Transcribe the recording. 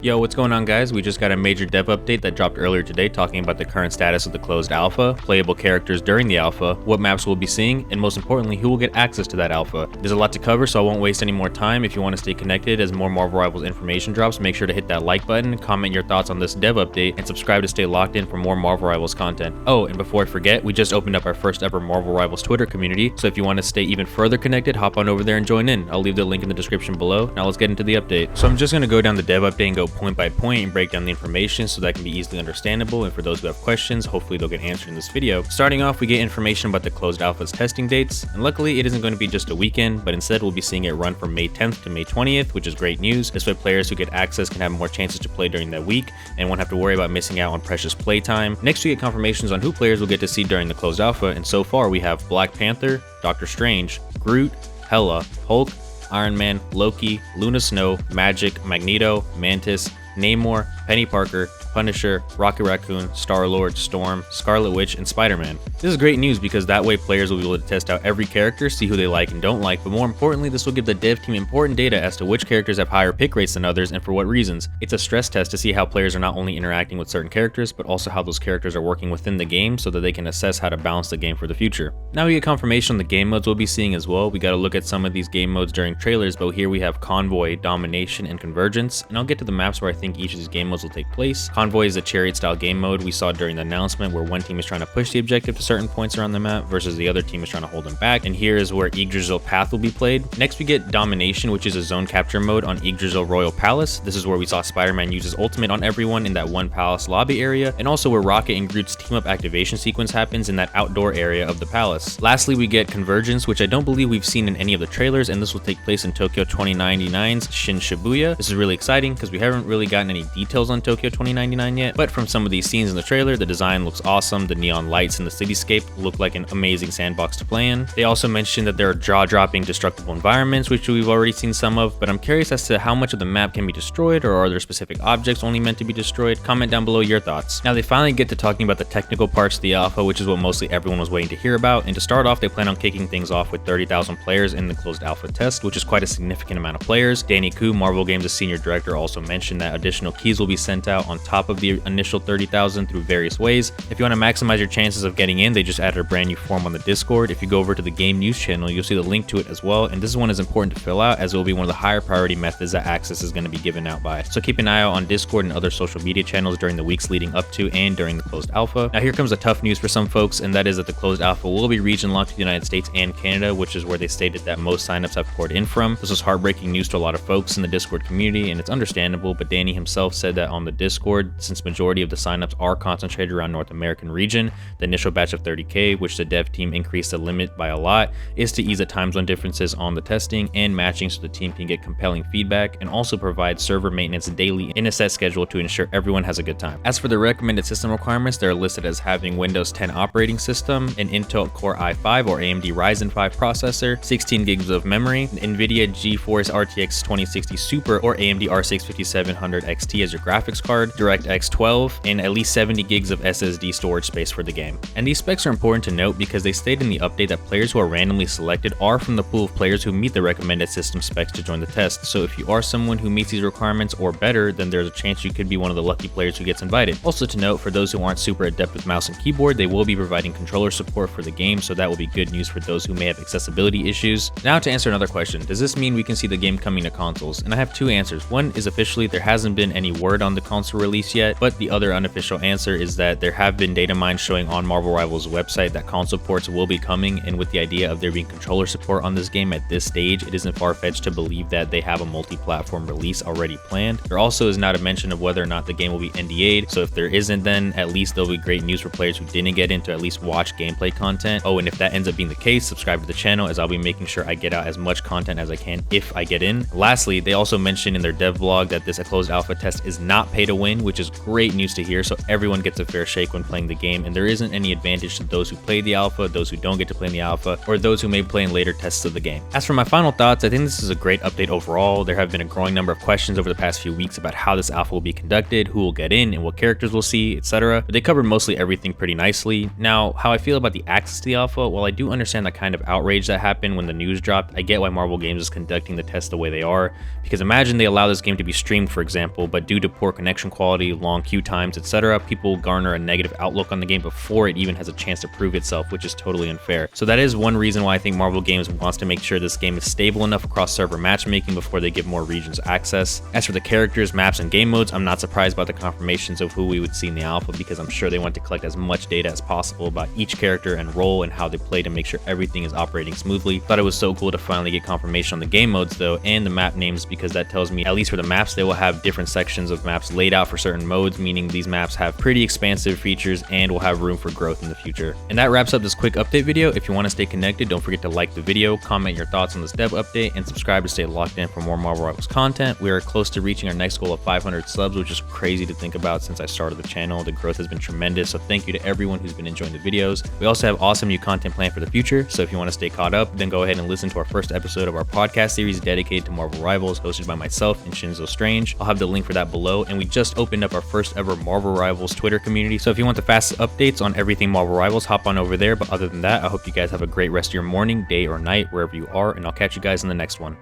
Yo, what's going on guys? We just got a major dev update that dropped earlier today talking about the current status of the closed alpha, playable characters during the alpha, what maps we'll be seeing, and most importantly, who will get access to that alpha. There's a lot to cover, so I won't waste any more time. If you want to stay connected as more Marvel Rivals information drops, make sure to hit that like button, comment your thoughts on this dev update, and subscribe to stay locked in for more Marvel Rivals content. Oh, and before I forget, we just opened up our first ever Marvel Rivals Twitter community, so if you want to stay even further connected, hop on over there and join in. I'll leave the link in the description below. Now let's get into the update. So I'm just going to go down the dev update and go point by point and break down the information so that can be easily understandable, and for those who have questions, hopefully they'll get answered in this video. Starting off, we get information about the closed alpha's testing dates, and luckily it isn't going to be just a weekend, but instead we'll be seeing it run from May 10th to May 20th, which is great news. This way players who get access can have more chances to play during that week and won't have to worry about missing out on precious playtime. Next, we get confirmations on who players will get to see during the closed alpha, and so far we have Black Panther, Doctor Strange, Groot, Hela, Hulk, Iron Man, Loki, Luna Snow, Magik, Magneto, Mantis, Namor, Penny Parker, Punisher, Rocket Raccoon, Star-Lord, Storm, Scarlet Witch, and Spider-Man. This is great news because that way players will be able to test out every character, see who they like and don't like, but more importantly, this will give the dev team important data as to which characters have higher pick rates than others and for what reasons. It's a stress test to see how players are not only interacting with certain characters, but also how those characters are working within the game so that they can assess how to balance the game for the future. Now we get confirmation on the game modes we'll be seeing as well. We gotta look at some of these game modes during trailers, but here we have Convoy, Domination, and Convergence, and I'll get to the maps where I think each of these game modes will take place. Convoy is a chariot style game mode we saw during the announcement where one team is trying to push the objective to certain points around the map versus the other team is trying to hold them back, and here is where Yggdrasil Path will be played. Next we get Domination, which is a zone capture mode on Yggdrasil Royal Palace. This is where we saw Spider-Man use his ultimate on everyone in that one palace lobby area, and also where Rocket and Groot's team up activation sequence happens in that outdoor area of the palace. Lastly, we get Convergence, which I don't believe we've seen in any of the trailers, and this will take place in Tokyo 2099's Shin Shibuya. This is really exciting because we haven't really gotten any details on Tokyo 2099 yet, but from some of these scenes in the trailer, the design looks awesome. The neon lights in the cityscape look like an amazing sandbox to play in. They also mentioned that there are jaw-dropping destructible environments, which we've already seen some of, but I'm curious as to how much of the map can be destroyed, or are there specific objects only meant to be destroyed? Comment down below your thoughts. Now they finally get to talking about the technical parts of the alpha, which is what mostly everyone was waiting to hear about, and to start off, they plan on kicking things off with 30,000 players in the closed alpha test, which is quite a significant amount of players. Danny Koo, Marvel Games' senior director, also mentioned that additional keys will be sent out on top of the initial 30,000 through various ways. If you want to maximize your chances of getting in, they just added a brand new form on the Discord. If you go over to the game news channel, you'll see the link to it as well, and this one is important to fill out as it will be one of the higher priority methods that access is going to be given out by. So keep an eye out on Discord and other social media channels during the weeks leading up to and during the closed alpha. Now here comes the tough news for some folks, and that is that the closed alpha will be region locked to the United States and Canada, which is where they stated that most signups have poured in from. This was heartbreaking news to a lot of folks in the Discord community, and it's understandable, but Danny himself said that on the Discord, since majority of the signups are concentrated around North American region, the initial batch of 30k, which the dev team increased the limit by a lot, is to ease the time zone differences on the testing and matching so the team can get compelling feedback and also provide server maintenance daily in a set schedule to ensure everyone has a good time. As for the recommended system requirements, they're listed as having Windows 10 operating system, an Intel Core i5 or AMD Ryzen 5 processor, 16 gigs of memory, an NVIDIA GeForce RTX 2060 Super or AMD RX 5700 XT as your graphics card, DirectX 12, and at least 70 gigs of SSD storage space for the game. And these specs are important to note because they state in the update that players who are randomly selected are from the pool of players who meet the recommended system specs to join the test. So if you are someone who meets these requirements or better, then there's a chance you could be one of the lucky players who gets invited. Also to note, for those who aren't super adept with mouse and keyboard, they will be providing controller support for the game, so that will be good news for those who may have accessibility issues. Now to answer another question, does this mean we can see the game coming to consoles? And I have two answers. One is officially there hasn't been any word on the console release yet, but the other unofficial answer is that there have been data mines showing on Marvel Rivals' website that console ports will be coming, and with the idea of there being controller support on this game at this stage, it isn't far-fetched to believe that they have a multi-platform release already planned. There also is not a mention of whether or not the game will be NDA'd, so if there isn't, then at least there'll be great news for players who didn't get in to at least watch gameplay content. Oh, and if that ends up being the case, subscribe to the channel as I'll be making sure I get out as much content as I can if I get in. Lastly, they also mentioned in their dev blog that this closed alpha test is not pay to win, which is great news to hear, so everyone gets a fair shake when playing the game, and there isn't any advantage to those who play the alpha, those who don't get to play in the alpha, or those who may play in later tests of the game. As for my final thoughts, I think this is a great update overall. There have been a growing number of questions over the past few weeks about how this alpha will be conducted, who will get in, and what characters we'll see, etc. But they covered mostly everything pretty nicely. Now, how I feel about the access to the alpha, while I do understand the kind of outrage that happened when the news dropped, I get why Marvel Games is conducting the test the way they are, because imagine they allow this game to be streamed, for example, example, but due to poor connection quality, long queue times, etc., people garner a negative outlook on the game before it even has a chance to prove itself, which is totally unfair. So that is one reason why I think Marvel Games wants to make sure this game is stable enough across server matchmaking before they give more regions access. As for the characters, maps, and game modes, I'm not surprised by the confirmations of who we would see in the alpha, because I'm sure they want to collect as much data as possible about each character and role and how they play to make sure everything is operating smoothly. Thought it was so cool to finally get confirmation on the game modes though, and the map names, because that tells me, at least for the maps, they will have different sections of maps laid out for certain modes, meaning these maps have pretty expansive features and will have room for growth in the future. And that wraps up this quick update video. If you want to stay connected, don't forget to like the video, comment your thoughts on this dev update, and subscribe to stay locked in for more Marvel Rivals content. We are close to reaching our next goal of 500 subs, which is crazy to think about since I started the channel. The growth has been tremendous, so thank you to everyone who's been enjoying the videos. We also have awesome new content planned for the future, so if you want to stay caught up, then go ahead and listen to our first episode of our podcast series dedicated to Marvel Rivals, hosted by myself and Shinzo Strange. I'll have the link for that below, and we just opened up our first ever Marvel Rivals Twitter community, so if you want the fastest updates on everything Marvel Rivals, hop on over there. But other than that, I hope you guys have a great rest of your morning, day, or night, wherever you are, and I'll catch you guys in the next one.